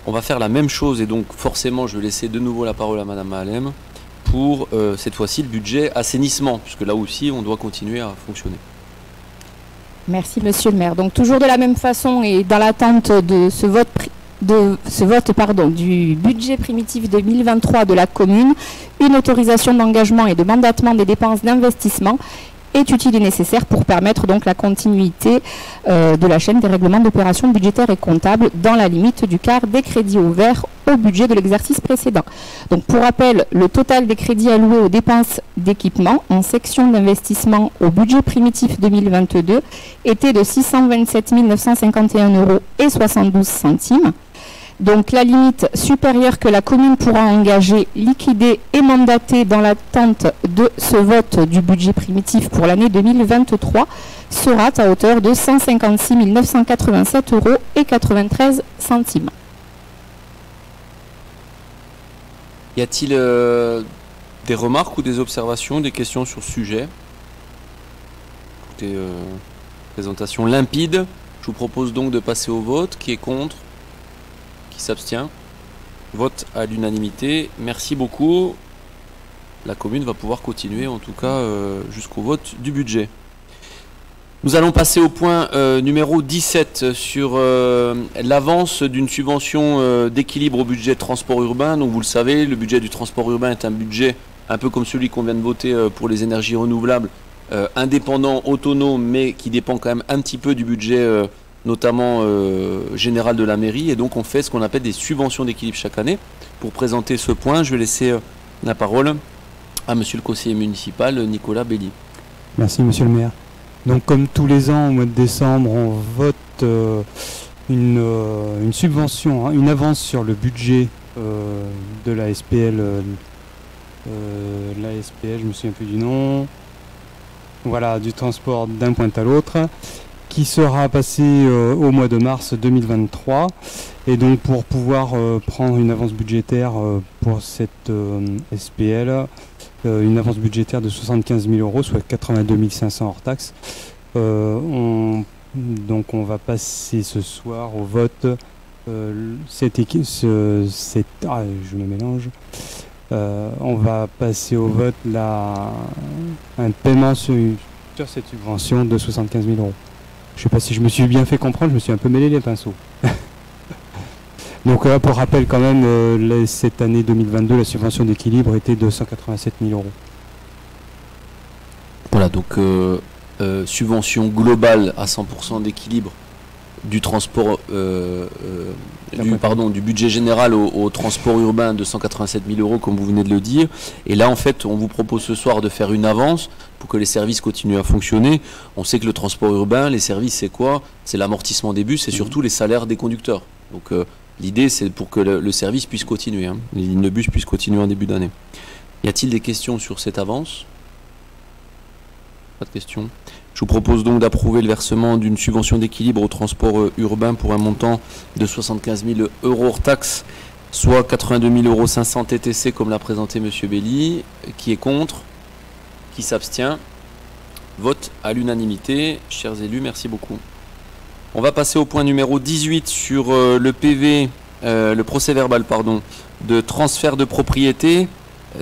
On va faire la même chose et donc forcément je vais laisser de nouveau la parole à Madame Mahalem pour cette fois-ci le budget assainissement, puisque là aussi on doit continuer à fonctionner. Merci Monsieur le maire. Donc toujours de la même façon et dans l'attente de ce vote du budget primitif 2023 de la commune, une autorisation d'engagement et de mandatement des dépenses d'investissement est utile et nécessaire pour permettre donc la continuité de la chaîne des règlements d'opération budgétaires et comptables dans la limite du quart des crédits ouverts au budget de l'exercice précédent. Donc pour rappel, le total des crédits alloués aux dépenses d'équipement en section d'investissement au budget primitif 2022 était de 627 951 € et 72 centimes. Donc la limite supérieure que la commune pourra engager, liquider et mandater dans l'attente de ce vote du budget primitif pour l'année 2023 sera à hauteur de 156 987 € et 93 centimes. Y a-t-il des remarques ou des observations, des questions sur ce sujet? Écoutez, présentation limpide. Je vous propose donc de passer au vote. Qui est contre? Qui s'abstient? Vote à l'unanimité. Merci beaucoup. La commune va pouvoir continuer en tout cas jusqu'au vote du budget. Nous allons passer au point numéro 17 sur l'avance d'une subvention d'équilibre au budget de transport urbain. Donc vous le savez, le budget du transport urbain est un budget un peu comme celui qu'on vient de voter pour les énergies renouvelables, indépendant, autonome, mais qui dépend quand même un petit peu du budget notamment général de la mairie. Et donc on fait ce qu'on appelle des subventions d'équilibre chaque année. Pour présenter ce point, je vais laisser la parole à Monsieur le conseiller municipal, Nicolas Belli. Merci Monsieur le maire. Donc comme tous les ans, au mois de décembre, on vote une subvention, une avance sur le budget de la SPL. La SPL, je me souviens plus du nom. Voilà, du transport d'un point à l'autre, qui sera passé au mois de mars 2023. Et donc pour pouvoir prendre une avance budgétaire pour cette SPL, une avance budgétaire de 75 000 €, soit 82 500 hors taxes. Donc on va passer ce soir au vote je me mélange. On va passer au vote un paiement sur cette subvention de 75 000 €. Je ne sais pas si je me suis bien fait comprendre, je me suis un peu mêlé les pinceaux. Donc là, pour rappel quand même, cette année 2022, la subvention d'équilibre était de 187 000 €. Voilà, donc subvention globale à 100% d'équilibre du transport, du budget général au transport urbain de 187 000 € comme vous venez de le dire. Et là en fait on vous propose ce soir de faire une avance pour que les services continuent à fonctionner. On sait que le transport urbain, les services c'est quoi? C'est l'amortissement des bus et surtout les salaires des conducteurs. Donc l'idée c'est pour que le service puisse continuer, hein. Les lignes de bus puissent continuer en début d'année. Y a-t-il des questions sur cette avance? Pas de questions. Je vous propose donc d'approuver le versement d'une subvention d'équilibre au transport urbain pour un montant de 75 000 € hors taxe, soit 82 500 € TTC comme l'a présenté M. Belli. Qui est contre? Qui s'abstient? Vote à l'unanimité. Chers élus, merci beaucoup. On va passer au point numéro 18 sur le PV, le procès verbal de transfert de propriété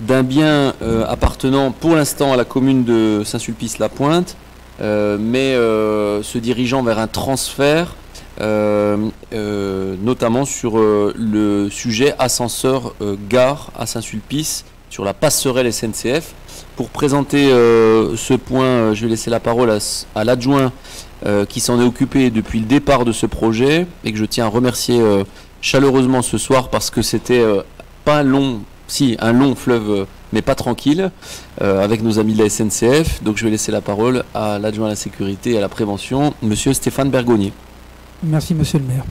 d'un bien appartenant pour l'instant à la commune de Saint-Sulpice-la-Pointe, mais se dirigeant vers un transfert, notamment sur le sujet ascenseur gare à Saint-Sulpice, sur la passerelle SNCF. Pour présenter ce point, je vais laisser la parole à l'adjoint qui s'en est occupé depuis le départ de ce projet et que je tiens à remercier chaleureusement ce soir parce que c'était pas long, si un long fleuve mais pas tranquille avec nos amis de la SNCF. Donc je vais laisser la parole à l'adjoint à la sécurité et à la prévention, monsieur Stéphane Bergonnier. Merci monsieur le maire.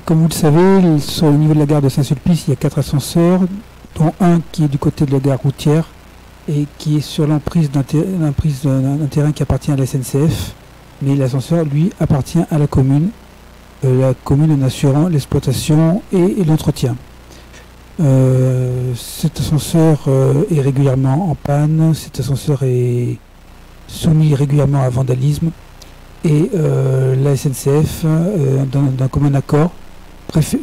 Comme vous le savez, sur le niveau de la gare de Saint-Sulpice, il y a 4 ascenseurs, dont un qui est du côté de la gare routière et qui est sur l'emprise d'un terrain qui appartient à la SNCF, mais l'ascenseur, lui, appartient à la commune en assurant l'exploitation et l'entretien. Cet ascenseur est régulièrement en panne, cet ascenseur est soumis régulièrement à vandalisme et la SNCF, d'un commun accord,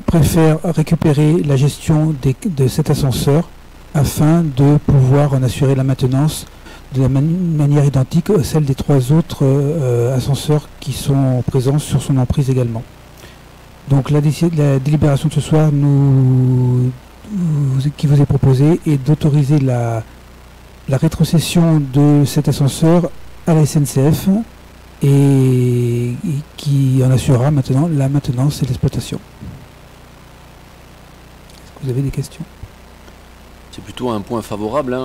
préfère récupérer la gestion de cet ascenseur afin de pouvoir en assurer la maintenance de la manière identique à celle des 3 autres ascenseurs qui sont présents sur son emprise également. Donc la délibération de ce soir qui vous est proposée est d'autoriser la rétrocession de cet ascenseur à la SNCF et qui en assurera maintenant la maintenance et l'exploitation. Est-ce que vous avez des questions? C'est plutôt un point favorable,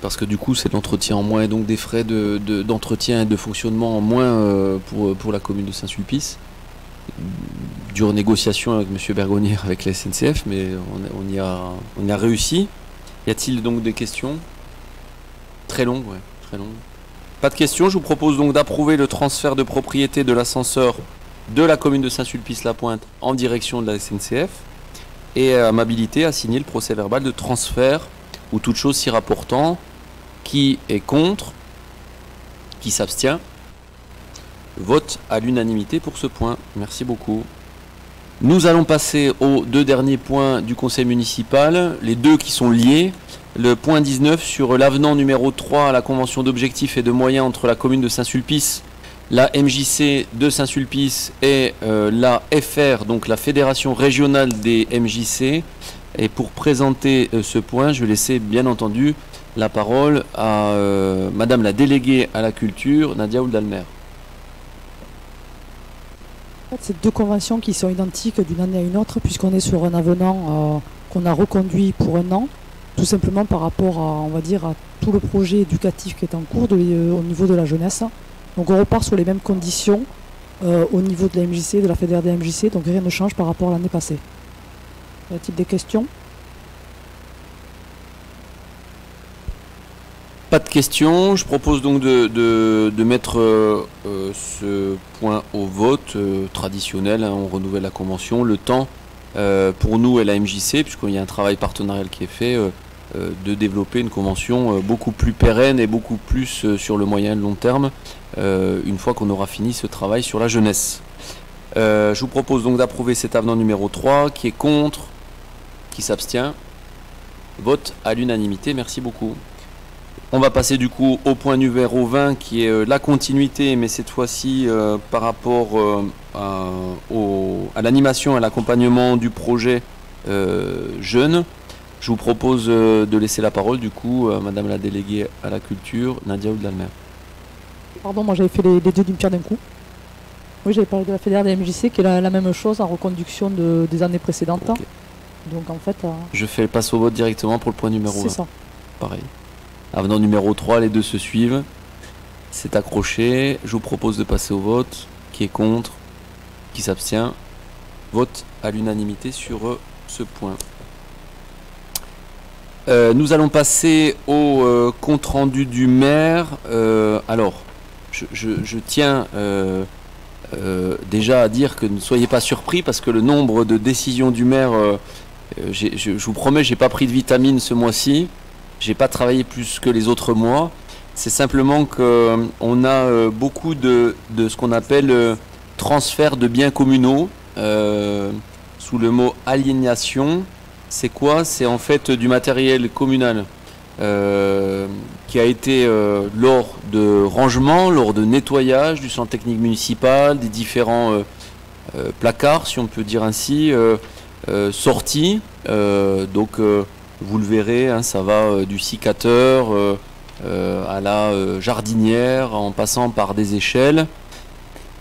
parce que du coup c'est de l'entretien en moins et donc des frais d'entretien et de fonctionnement en moins pour la commune de Saint-Sulpice. Dure négociation avec M. Bergonnier, avec la SNCF, mais on y a réussi. Y a-t-il donc des questions? Très longues, ouais, très longues. Pas de questions, je vous propose donc d'approuver le transfert de propriété de l'ascenseur de la commune de Saint-Sulpice-la-Pointe en direction de la SNCF et à m'habiliter à signer le procès verbal de transfert ou toute chose s'y rapportant. Qui est contre? Qui s'abstient? Vote à l'unanimité pour ce point. Merci beaucoup. Nous allons passer aux 2 derniers points du conseil municipal, les 2 qui sont liés. Le point 19 sur l'avenant numéro 3 à la convention d'objectifs et de moyens entre la commune de Saint-Sulpice, la MJC de Saint-Sulpice et la FR, donc la Fédération régionale des MJC. Et pour présenter ce point, je vais laisser bien entendu la parole à Madame la déléguée à la culture, Nadia Oudalmer. C'est 2 conventions qui sont identiques d'une année à une autre, puisqu'on est sur un avenant qu'on a reconduit pour 1 an, tout simplement par rapport à, on va dire, à tout le projet éducatif qui est en cours au niveau de la jeunesse. Donc on repart sur les mêmes conditions au niveau de la MJC, de la fédération des MJC, donc rien ne change par rapport à l'année passée. Y a-t-il des questions? Pas de questions. Je propose donc de mettre ce point au vote traditionnel. On renouvelle la convention. Le temps pour nous et la MJC, puisqu'il y a un travail partenarial qui est fait, de développer une convention beaucoup plus pérenne et beaucoup plus sur le moyen et le long terme, une fois qu'on aura fini ce travail sur la jeunesse. Je vous propose donc d'approuver cet avenant numéro 3. Qui est contre? Qui s'abstient? Vote à l'unanimité. Merci beaucoup. On va passer du coup au point numéro 20 qui est la continuité, mais cette fois-ci par rapport à l'animation et à l'accompagnement du projet jeune. Je vous propose de laisser la parole du coup à Madame la déléguée à la culture, Nadia Oudalmer. Pardon, moi j'avais fait les 2 d'une pierre d'un coup. Oui, j'avais parlé de la fédération des MJC qui est la même chose en reconduction des années précédentes. Okay. Donc en fait... Je fais le passe au vote directement pour le point numéro 20. C'est ça. Pareil. Avenant numéro 3, les 2 se suivent. C'est accroché. Je vous propose de passer au vote. Qui est contre? Qui s'abstient? Vote à l'unanimité sur ce point. Nous allons passer au compte-rendu du maire. Alors, je tiens déjà à dire que ne soyez pas surpris parce que le nombre de décisions du maire, je vous promets, j'ai pas pris de vitamine ce mois-ci. J'ai pas travaillé plus que les autres mois. C'est simplement qu'on a beaucoup de ce qu'on appelle transfert de biens communaux sous le mot aliénation. C'est quoi? C'est en fait du matériel communal qui a été lors de rangement, lors de nettoyage du centre technique municipal, des différents placards, si on peut dire ainsi, sortis. Donc Vous le verrez, hein, ça va du cicateur à la jardinière, en passant par des échelles.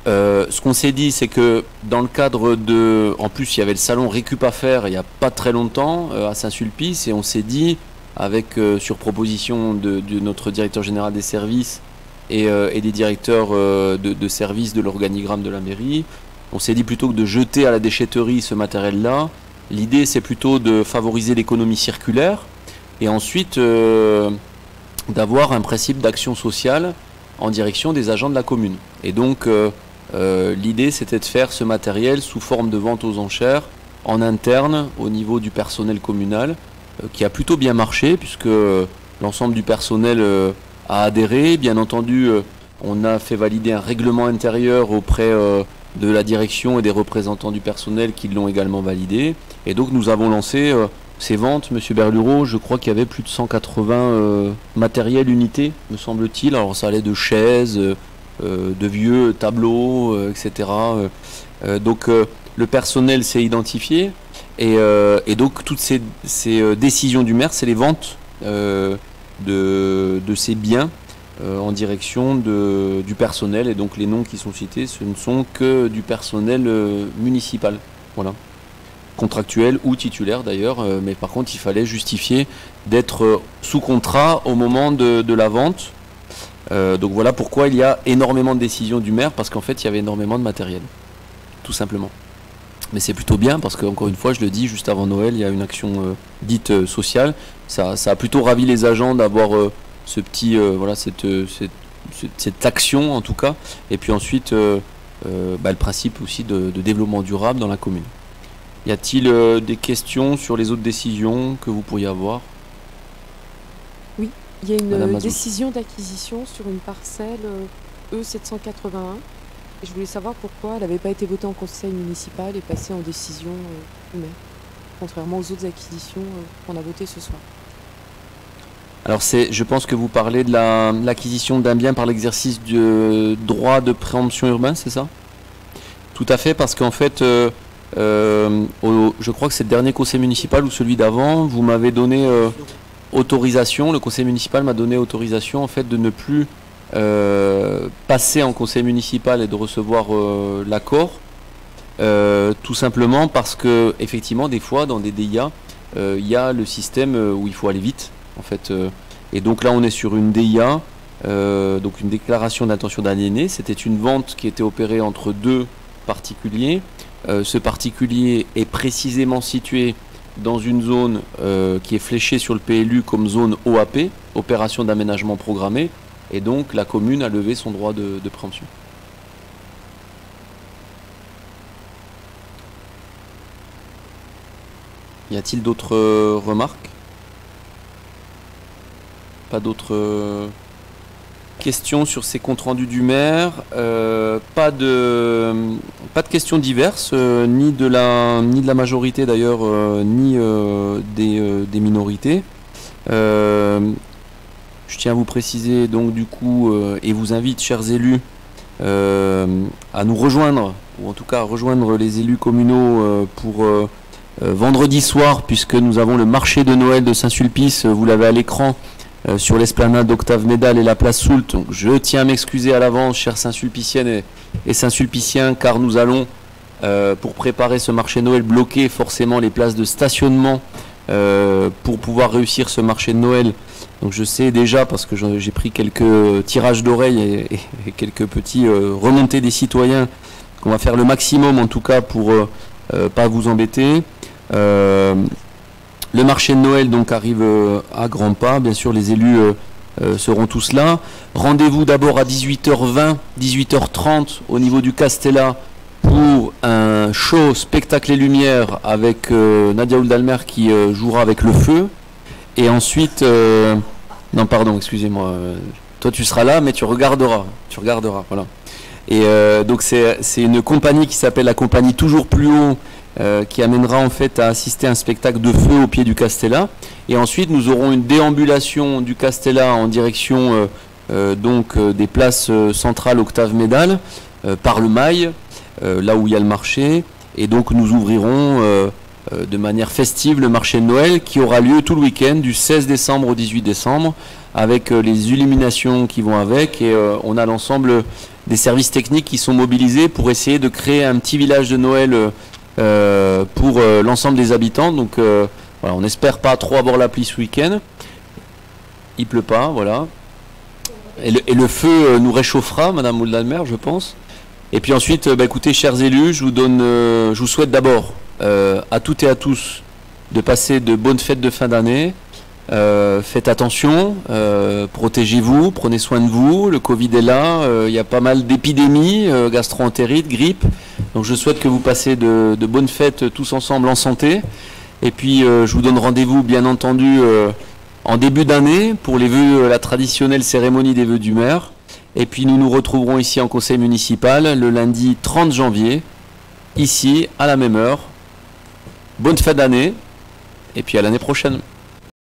Ce qu'on s'est dit, c'est que dans le cadre de... En plus, il y avait le salon Récup à faire il n'y a pas très longtemps à Saint-Sulpice, et on s'est dit, avec sur proposition de notre directeur général des services et des directeurs de services de l'organigramme de la mairie, on s'est dit plutôt que de jeter à la déchetterie ce matériel-là, l'idée c'est plutôt de favoriser l'économie circulaire et ensuite d'avoir un principe d'action sociale en direction des agents de la commune. Et donc l'idée c'était de faire ce matériel sous forme de vente aux enchères en interne au niveau du personnel communal qui a plutôt bien marché puisque l'ensemble du personnel a adhéré. Bien entendu, on a fait valider un règlement intérieur auprès de la direction et des représentants du personnel qui l'ont également validé. Et donc nous avons lancé ces ventes, Monsieur Berlureau, je crois qu'il y avait plus de 180 matériels unités, me semble-t-il. Alors ça allait de chaises, de vieux tableaux, etc. Donc le personnel s'est identifié et donc toutes ces décisions du maire, c'est les ventes de ces biens en direction du personnel, et donc les noms qui sont cités, ce ne sont que du personnel municipal, voilà, contractuel ou titulaire d'ailleurs, mais par contre il fallait justifier d'être sous contrat au moment de la vente. Donc voilà pourquoi il y a énormément de décisions du maire, parce qu'en fait il y avait énormément de matériel, tout simplement. Mais c'est plutôt bien parce que, encore une fois, je le dis, juste avant Noël, il y a une action dite sociale. Ça a plutôt ravi les agents d'avoir ce petit, voilà, cette action en tout cas. Et puis ensuite, le principe aussi de développement durable dans la commune. Y a-t-il des questions sur les autres décisions que vous pourriez avoir? Oui, il y a une décision d'acquisition sur une parcelle E781. Et je voulais savoir pourquoi elle n'avait pas été votée en conseil municipal et passée en décision du maire, contrairement aux autres acquisitions qu'on a votées ce soir. Alors je pense que vous parlez de l'acquisition d'un bien par l'exercice du droit de préemption urbain, c'est ça? Tout à fait, parce qu'en fait, je crois que c'est le dernier conseil municipal ou celui d'avant, vous m'avez donné autorisation, le conseil municipal m'a donné autorisation en fait de ne plus passer en conseil municipal et de recevoir l'accord, tout simplement parce que effectivement des fois dans des DIA il y a le système où il faut aller vite en fait, et donc là on est sur une DIA, donc une déclaration d'intention d'aliéner. C'était une vente qui était opérée entre deux particuliers. Ce particulier est précisément situé dans une zone qui est fléchée sur le PLU comme zone OAP, opération d'aménagement programmé. Et donc la commune a levé son droit de préemption. Y a-t-il d'autres remarques? Pas d'autres questions sur ces comptes rendus du maire? Pas de questions diverses, ni de la majorité d'ailleurs, ni des minorités. Je tiens à vous préciser donc du coup et vous invite, chers élus, à nous rejoindre, ou en tout cas à rejoindre les élus communaux pour vendredi soir, puisque nous avons le marché de Noël de Saint-Sulpice, vous l'avez à l'écran, sur l'esplanade d'Octave Médal et la place Soult. Donc je tiens à m'excuser à l'avance, chers Saint-Sulpiciennes et Saint-Sulpiciens, car nous allons, pour préparer ce marché de Noël, bloquer forcément les places de stationnement pour pouvoir réussir ce marché de Noël. Donc je sais déjà, parce que j'ai pris quelques tirages d'oreilles et quelques petits remontées des citoyens, qu'on va faire le maximum en tout cas pour pas vous embêter. Le marché de Noël donc arrive à grands pas, bien sûr les élus seront tous là. Rendez-vous d'abord à 18h20, 18h30 au niveau du Castella pour un show spectacle et lumière avec Nadia Oldalmer qui jouera avec le feu. Et ensuite, non pardon, excusez-moi, toi tu seras là mais tu regarderas, voilà. Et donc c'est une compagnie qui s'appelle la compagnie Toujours Plus Haut, qui amènera en fait à assister à un spectacle de feu au pied du Castella. Et ensuite nous aurons une déambulation du Castella en direction des places centrales Octave Médal, par le Mail, là où il y a le marché. Et donc nous ouvrirons de manière festive le marché de Noël qui aura lieu tout le week-end du 16 décembre au 18 décembre avec les illuminations qui vont avec et on a l'ensemble des services techniques qui sont mobilisés pour essayer de créer un petit village de Noël pour l'ensemble des habitants. Donc voilà, on n'espère pas trop avoir la pluie ce week-end. Il pleut pas, voilà. Et le feu nous réchauffera, Madame Mouldamer, je pense. Et puis ensuite, écoutez, chers élus, je vous souhaite d'abord à toutes et à tous de passer de bonnes fêtes de fin d'année. Faites attention, protégez-vous, prenez soin de vous. Le Covid est là, il y a pas mal d'épidémies, gastro-entérite, grippe. Donc je souhaite que vous passez de bonnes fêtes tous ensemble en santé. Et puis je vous donne rendez-vous, bien entendu, en début d'année pour les vœux, la traditionnelle cérémonie des vœux du maire. Et puis nous nous retrouverons ici en conseil municipal le lundi 30 janvier, ici à la même heure. Bonne fin d'année et puis à l'année prochaine.